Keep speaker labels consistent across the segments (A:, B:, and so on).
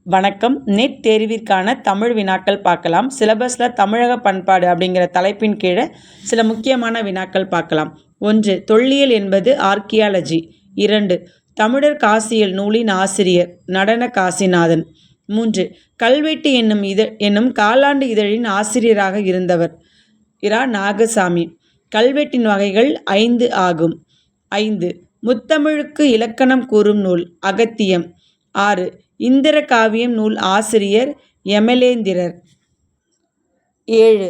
A: வணக்கம். நெட் தேர்விற்கான தமிழ் வினாக்கள் பார்க்கலாம். சிலபஸில் தமிழக பண்பாடு அப்படிங்கிற தலைப்பின் கீழே சில முக்கியமான வினாக்கள் பார்க்கலாம். 1. தொல்லியல் என்பது ஆர்கியாலஜி. 2. தமிழர் காசியல் நூலின் ஆசிரியர் நடன காசிநாதன். 3. கல்வெட்டு என்னும் காலாண்டு இதழின் ஆசிரியராக இருந்தவர் இரா. நாகசாமி. கல்வெட்டின் வகைகள் 5 ஆகும். 5. முத்தமிழுக்கு இலக்கணம் கூறும் நூல் அகத்தியம். 6. இந்திர காவியம் நூல் ஆசிரியர் யமலேந்திரர். 7.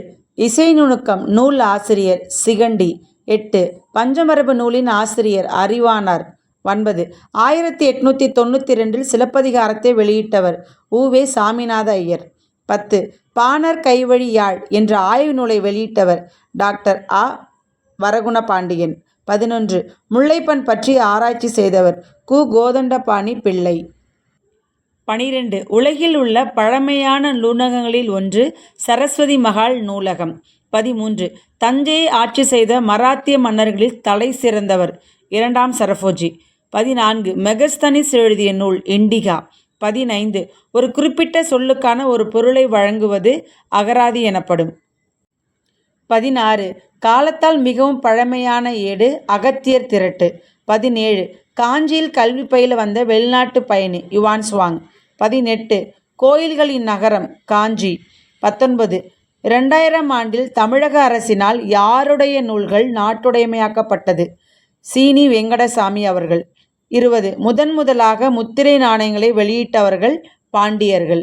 A: இசை நுணுக்கம் நூல் ஆசிரியர் சிகண்டி. 8. பஞ்சமரபு நூலின் ஆசிரியர் அறிவானார். 9. 1892 சிலப்பதிகாரத்தை வெளியிட்டவர் உ.வே. சாமிநாத ஐயர். 10. பாணர் கைவழி யாழ் என்ற ஆய்வு நூலை வெளியிட்டவர் டாக்டர் அ. வரகுணபாண்டியன். 11. முல்லைப்பண் பற்றி ஆராய்ச்சி செய்தவர் கு. கோதண்டபாணி பிள்ளை. 12. உலகில் உள்ள பழமையான நூலகங்களில் ஒன்று சரஸ்வதி மகால் நூலகம். 13. தஞ்சையை ஆட்சி செய்த மராத்திய மன்னர்களில் தலை சிறந்தவர் 2ஆம் சரபோஜி. 14. மெகஸ்தனிஸ் எழுதிய நூல் இண்டிகா. 15. ஒரு குறிப்பிட்ட சொல்லுக்கான ஒரு பொருளை வழங்குவது அகராதி எனப்படும். 16. காலத்தால் மிகவும் பழமையான ஏடு அகத்தியர் திரட்டு. 17. காஞ்சியில் கல்வி பயில வந்த வெளிநாட்டு பயணி யுவான்சுவாங். 18. கோயில்களின் நகரம் காஞ்சி. 19. 2000 ஆண்டில் தமிழக அரசினால் யாருடைய நூல்கள் நாட்டுடைமையாக்கப்பட்டது? சீனி வெங்கடசாமி அவர்கள். 20. முதலாக முத்திரை நாணயங்களை வெளியிட்டவர்கள் பாண்டியர்கள்.